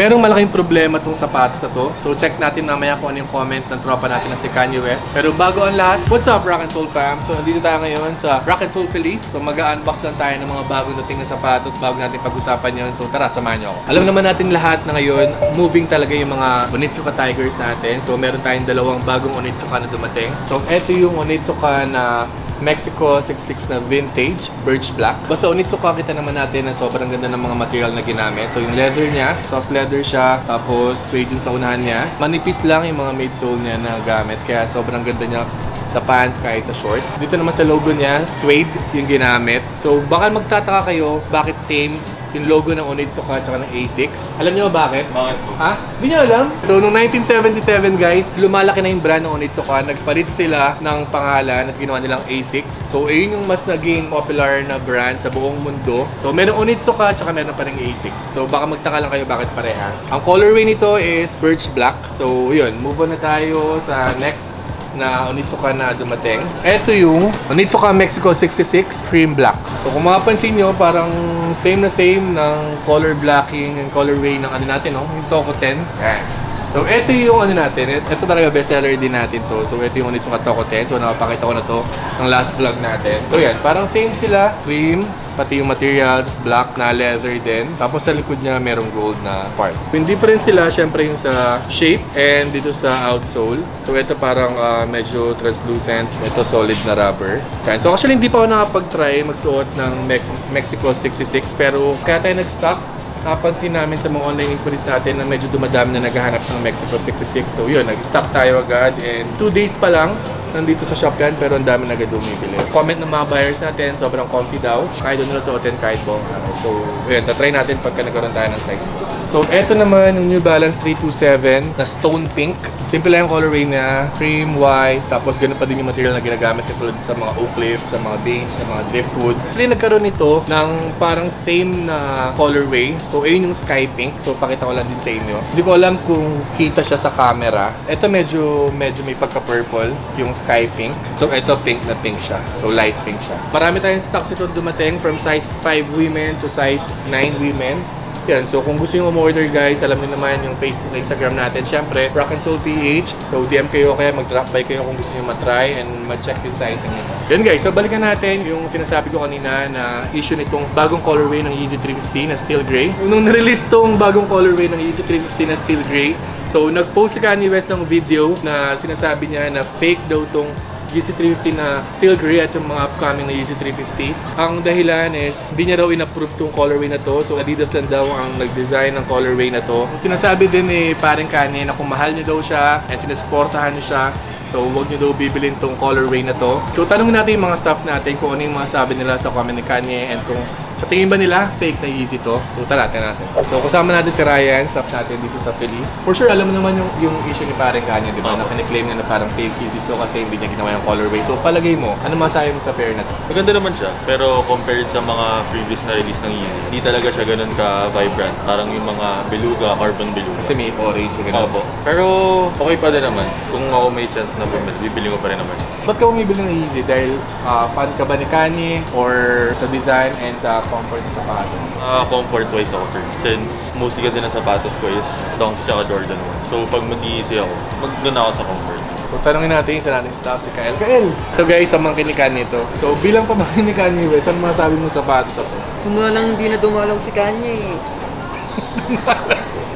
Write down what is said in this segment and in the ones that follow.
merong malaking problema tong sapatos na to. So check natin mamaya kung ano yung comment ng tropa natin na si Kanye West. Pero bago ang lahat, what's up Rock and Soul fam? So nandito tayo ngayon sa Rock and Soul Feliz. So mag-unbox lang tayo ng mga bagong dating na sapatos bago natin pag-usapan yun. So tara, samahan nyo ako. Alam naman natin lahat na ngayon, moving talaga yung mga Onitsuka Tigers natin. So meron tayong dalawang bagong Onitsuka na dumating. So eto yung Onitsuka na Mexico 66 na vintage, birch black. Basta Onitsuka, kita naman natin na sobrang ganda ng mga material na ginamit. So yung leather niya, soft leather siya, tapos suede yung sa unahan niya. Manipis lang yung mga midsole niya na gamit, kaya sobrang ganda niya sa pants kahit sa shorts. Dito naman sa logo niya, suede yung ginamit. So baka magtataka kayo bakit same yung logo ng Onitsuka at ng A6. Alam niyo bakit? Bakit po? Ha? Hindi niyo alam? So, noong 1977 guys, lumalaki na yung brand ng Onitsuka. Nagpalit sila ng pangalan at ginawa nilang A6. So, ayun yung mas naging popular na brand sa buong mundo. So, meron Onitsuka at meron pa ng A6. So, baka magtaka lang kayo bakit parehas. Ang colorway nito is birch black. So, yun. Move on na tayo sa next na Onitsuka na dumating. Ito yung Onitsuka Mexico 66 cream black. So kung mapapansin nyo, parang same na same ng color blacking and colorway ng ano natin, no? Yung Toko 10. Yan. So ito yung ano natin. Ito talaga bestseller din natin to. So ito yung Onitsuka Toko 10. So napapakita ko na to ng last vlog natin. So yan, parang same sila. Cream, pati yung materials, black na leather din. Tapos sa likod niya, merong gold na part. Yung difference sila, syempre yung sa shape and dito sa outsole. So ito parang medyo translucent. Ito solid na rubber. Yan. So actually, hindi pa ako nakapag-try magsuot ng Mexico 66. Pero kaya tayo nag-stock, napansin namin sa mga online inquiries natin na medyo dumadami na naghahanap ng Mexico 66. So yun, nag-stock tayo agad and 2 days pa lang nandito sa shop yan, pero ang dami na agad bumibili. Comment ng mga buyers natin, sobrang comfy daw. Kahit doon nila suotin, kahit buong araw. So yun, tatry natin pagka nagkaroon tayo ng size. So eto naman yung New Balance 327 na stone pink. Simple lang yung colorway niya, cream, white, tapos ganun pa din yung material na ginagamit katulad sa mga oak leaf, sa mga beige, sa mga driftwood. Actually nagkaroon nito ng parang same na colorway. So ayun yung sky pink. So pakita ko lang din sa inyo. Hindi ko alam kung kita siya sa camera. Ito medyo may pagka-purple yung sky pink. So ito pink na pink siya. So light pink siya. Marami tayong stocks ito dumating from size 5 women to size 9 women. Yan, so kung gusto nyo umorder guys, alam niyo naman yung Facebook, Instagram natin. Siyempre, Rock and Soul PH. So DM kayo, kaya mag-drop by kayo kung gusto nyo matry and ma-check yung size nyo. Yan guys, so balikan natin yung sinasabi ko kanina na issue nitong bagong colorway ng Yeezy 350 na steel gray. Nung na-release tong bagong colorway ng Yeezy 350 na steel gray, so nag-post si Kanye West ng video na sinasabi niya na fake daw tong Yeezy 350 na steel gray at yung mga upcoming na Yeezy 350s. Ang dahilan is, hindi niya daw in-approve tong colorway na to. So Adidas lang daw ang nag-design ng colorway na to. Ang sinasabi din ni parang Kanye na kung mahal niyo daw siya and sinusuportahan niyo siya, so huwag niyo daw bibilin tong colorway na to. So tanongin natin yung mga staff natin kung ano yung mga sabi nila sa comment ni Kanye and kung sa tingin ba nila fake na Yeezy to. So tara, natin. So kasama natin si Ryan, staff natin dito sa Feliz. For sure, alam mo naman yung issue ni parang Kanye, di ba? Na kiniklaim niya na parang fake Yeezy to kasi hindi niya ginawa yung colorway. So palagay mo, ano masabi mo sa pair na to? Maganda naman siya, pero compared sa mga previous na release ng Yeezy, hindi talaga siya ganun ka-vibrant. Parang yung mga beluga, carbon beluga. Kasi may orange yung ganun. Opo. Pero okay pa din naman. Kung ako may chance na bibili ko pa rin naman. Ba't ka bumibili ng Yeezy? Dahil fan ka ba ni Kanye or sa design and sa comfort ng sapatos? Comfort-wise ako, sir. Since mostly kasi na sapatos ko is Dunks tsaka Jordan 1. So pag mag-Yeezy ako, mag-doon ako sa comfort. So tanongin natin yung isa nating staff, si Kyle. Kyle! Ito guys, pamangkin ni Kanye ito. So bilang pamangkin ni Kanye West, ano masabi mo sa sapatos ako? Sumula lang hindi na dumalaw si Kanye.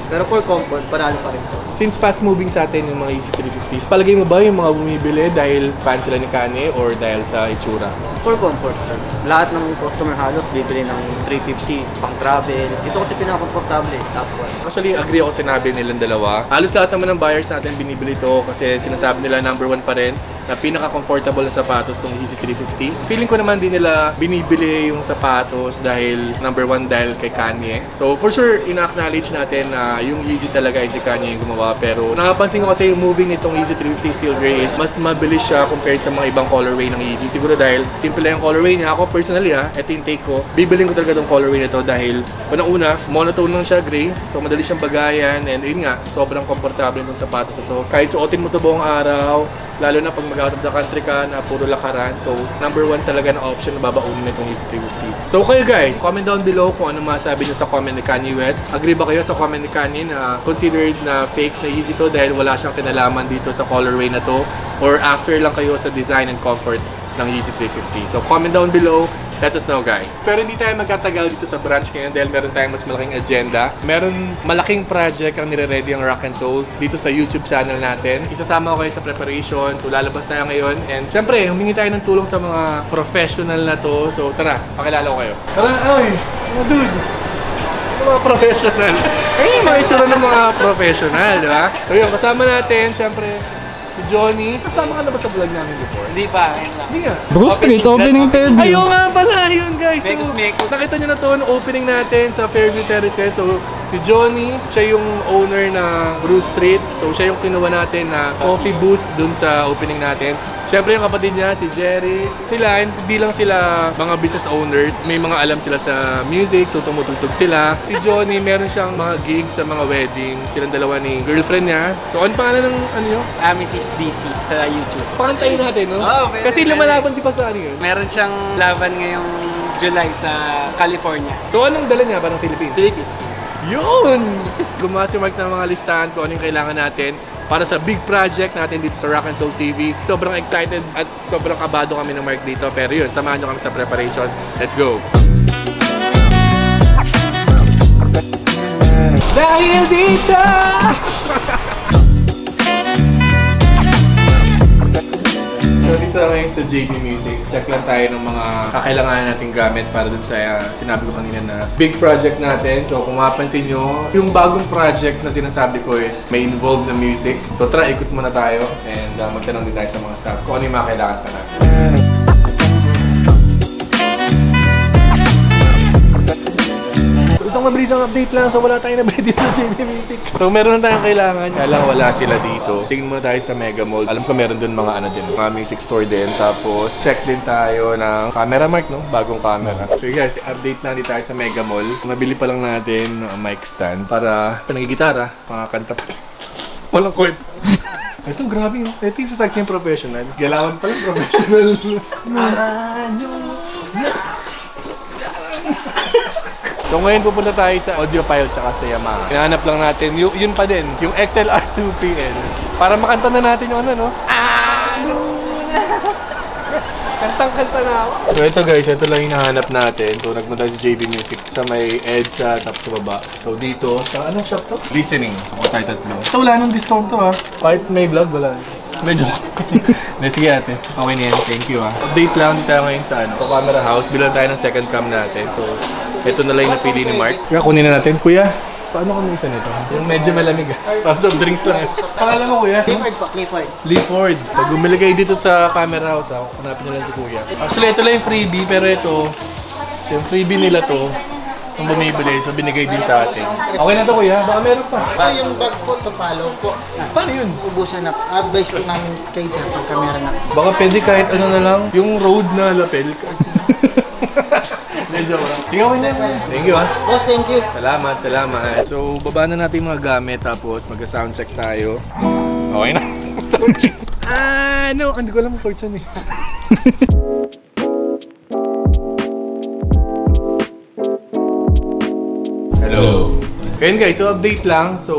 Pero for comfort, panalo pa rin to. Since fast moving sa atin yung mga Yeezy 350s, palagay mo ba yung mga bumibili dahil fan sila ni Kanye or dahil sa itsura? For comfort, sir. Lahat ng customer halos bibili ng 350 pang travel. Ito kasi pinaka-comfortable, top 1. Actually, agree ako sinabi nilang dalawa. Halos lahat naman ng buyers natin binibili ito kasi sinasabi nila number 1 pa rin na pinaka-comfortable na sapatos tong Yeezy 350. Feeling ko naman din nila binibili yung sapatos dahil number 1 dahil kay Kanye. So for sure, ina-acknowledge natin na yung Yeezy talaga ay si Kanye yung gumawa. Pero nakapansin ko kasi yung moving nitong Yeezy 350 Steel Grey is mas mabilis siya compared sa mga ibang colorway ng Yeezy. Siguro dahil simple lang yung colorway niya. Ako personally ito yung take ko. Bibilin ko talaga tong colorway nito dahil unang-una, monotone lang siya gray. So madali siyang bagayan and yun nga, sobrang komportable ng sapatos na to. Kahit suotin mo to buong araw, Lalo na pag mag-out of the country ka na puro lakaran. So, number 1 talaga na option na babaunin na itong EC350. So, kayo guys, comment down below kung ano masabi nyo sa comment ni Kanye West. Agree ba kayo sa comment ni Kanye na considered na fake na Yeezy to dahil wala siyang kinalaman dito sa colorway na to? Or after lang kayo sa design and comfort ng Yeezy 350? So, comment down below. Let us know guys. Pero hindi tayo magtatagal dito sa branch ngayon dahil meron tayong mas malaking agenda. Meron malaking project ang nire-ready ang Rock and Soul dito sa YouTube channel natin. Isasama ko kayo sa preparation. So lalabas tayo ngayon. And syempre, humingi tayo ng tulong sa mga professional na to. So tara, pakilala ko kayo. Tara, ay! Mga dude! Mga professional. Ay, mga itsura ng mga professional, di ba? So yun, kasama natin, syempre, si Johnny. Kasama ka na ba sa vlog namin before? Hindi pa, ayun lang. Hindi nga. Bro, street opening interview. Ayun nga pala, yun guys. Mekus, mekus. Nakita nyo na to, ang opening natin sa Fairview Terraces. So, si Johnny, siya yung owner ng Brew Street. So, siya yung kinuha natin na coffee booth dun sa opening natin. Siyempre yung kapatid niya, si Jerry. Sila, hindi lang sila mga business owners. May mga alam sila sa music, so tumutugtog sila. Si Johnny, meron siyang mga gigs sa mga wedding. Silang dalawa ni girlfriend niya. So, ano pangalan ng ano yun? Amethyst DC sa YouTube. Pakantayin natin, no? Oh, pwede, Kasi pwede. lumalaban di pa sa ano yun? Meron siyang laban ngayong July sa California. So, anong dala niya? Parang Philippines? Philippines. Yun! Gumawa si Mark ng mga listahan kung ano yung kailangan natin para sa big project natin dito sa Rock and Soul TV. Sobrang excited at sobrang kabado kami ng Mark dito. Pero yun, samahan nyo kami sa preparation. Let's go! Dahil dito! So dito na ngayon sa JB Music, check lang tayo ng mga kakailanganan nating gamit para dun sa sinabi ko kanina na big project natin. So kung mapansin nyo, yung bagong project na sinasabi ko is may involved na music. So tara, ikot muna tayo and magtanong din tayo sa mga staff kung ano yung mga kailangan pa natin. Isang mabilisang update lang, so wala tayong nabili dito sa JB Music. So meron na tayong kailangan. Kaya lang wala sila dito. Tingin muna tayo sa Mega Mall. Alam ko meron dun mga ano din, mga music store din. Tapos check din tayo ng camera, Mark, no? Bagong camera. So guys, update na dito tayo sa Mega Mall. Nabili pa lang natin ng mic stand para panagigitara, mga kanta pa. Walang kwento. Ito, grabe yun. Ito yung sasagsing professional. Galawan pa lang professional. So ngayon pupunta tayo sa Audiophile tsaka sa Yamaha. Hinahanap lang natin, yun pa din, yung XLR 2PN. Para makanta na natin yung ano, no? Kantang-kanta na ako. So ito guys, ito lang yung hinahanap natin. So nagpunta tayo sa JB Music sa may EDSA tapos sa baba. So dito, sa anong shop to? Listening. So tayo tatlo. Ito wala nang discount to ha. Kahit may vlog, wala. Medyo. Sige ate, okay na yan. Thank you ha. Update lang dito tayo ngayon sa ano, sa camera house. Bilang tayo ng second cam natin. So ito na lang yung napili ni Mark. Kaya kunin na natin. Kuya, paano kung isa nito? Yung medyo malamig ah. Para soft drinks lang eh. Pangalan mo kuya? Clifford po, Clifford. Clifford. Pag bumili kayo dito sa camera house, hanapin nyo lang si kuya. Actually, ito lang yung freebie, pero ito, yung freebie nila to, yung bumibili, so binigay din sa atin. Okay na to kuya, baka meron pa. Ito yung bag po, to follow po. Paano yun? Ubusan na. Advice po namin kay sir pag camera na. Baka pwede kahit ano na lang, yung road na lapel. Medyo lang. Sige, okay na. Thank you ha. Boss, thank you. Salamat, salamat. So, baba na natin yung mga gamit tapos mag-soundcheck tayo. Okay na. Soundcheck. No. Hindi ko alam ang chords yan eh. Hello. Ngayon guys, so update lang. So,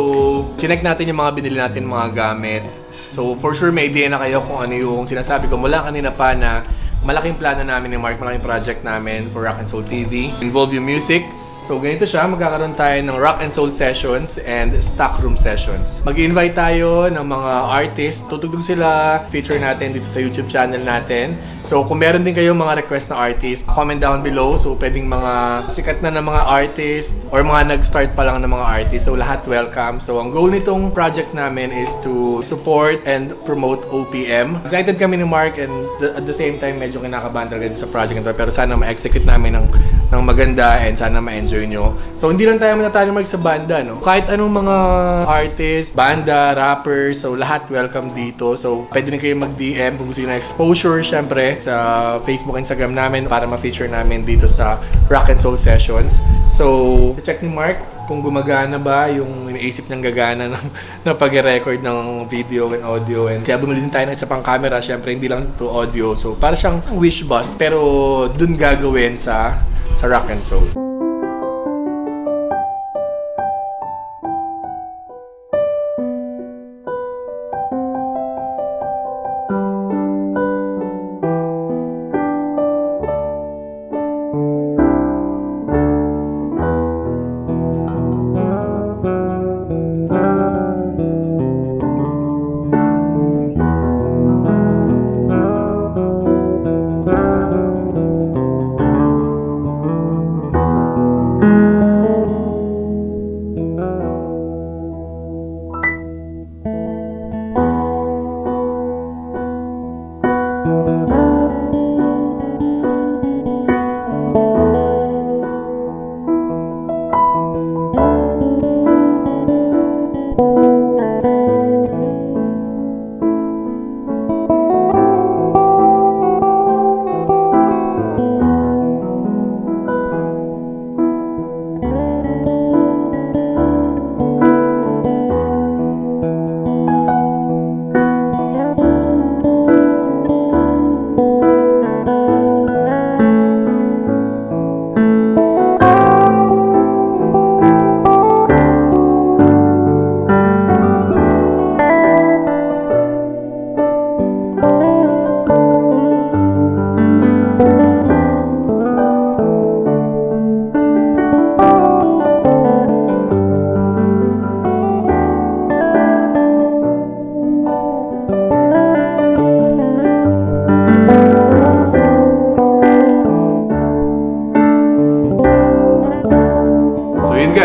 chinek natin yung mga binili natin mga gamit. So, for sure may idea na kayo kung ano yung sinasabi ko mula kanina pa na malaking plano namin ni Mark, malaking project namin for Rock and Soul TV. Involve yung music. So ganito siya, magkakaroon tayo ng Rock and Soul sessions and stock room sessions. Mag-invite tayo ng mga artists, tutugtog sila, feature natin dito sa YouTube channel natin. So kung meron din kayong mga request na artist, comment down below. So pwedeng mga sikat na ng mga artist or mga nag-start pa lang ng mga artist. So lahat welcome. So ang goal nitong project namin is to support and promote OPM. Excited kami ni Mark and at the same time medyo kinakabahan talaga sa project nito. Pero sana ma-execute namin ng maganda and sana ma-enjoy nyo. So hindi lang tayo manatali Mark sa banda, no? Kahit anong mga artist, banda, rappers, so lahat welcome dito. So pwede rin kayo mag-DM kung gusto nyo na exposure, syempre, sa Facebook, Instagram namin para ma-feature namin dito sa Rock and Soul Sessions. So, check ni Mark kung gumagana ba yung iniisip niyang gagana na pag-record ng video and audio. And kaya bumili din tayo ng isa pang camera, syempre hindi lang to audio. So para siyang wish bus, pero dun gagawin sa Rock and Soul.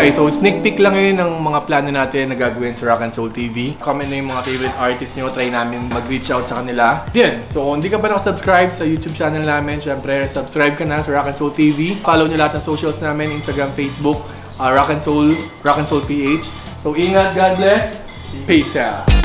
So sneak peek lang ngayon ng mga plano natin na gagawin sa Rock and Soul TV. Comment na yung mga favorite artists nyo, try namin mag-reach out sa kanila. Yan, so kung hindi ka pa nakasubscribe sa YouTube channel namin, syempre subscribe ka na sa Rock and Soul TV. Follow nyo lahat ng socials namin, Instagram, Facebook, Rock and Soul PH. So ingat, God bless, peace out!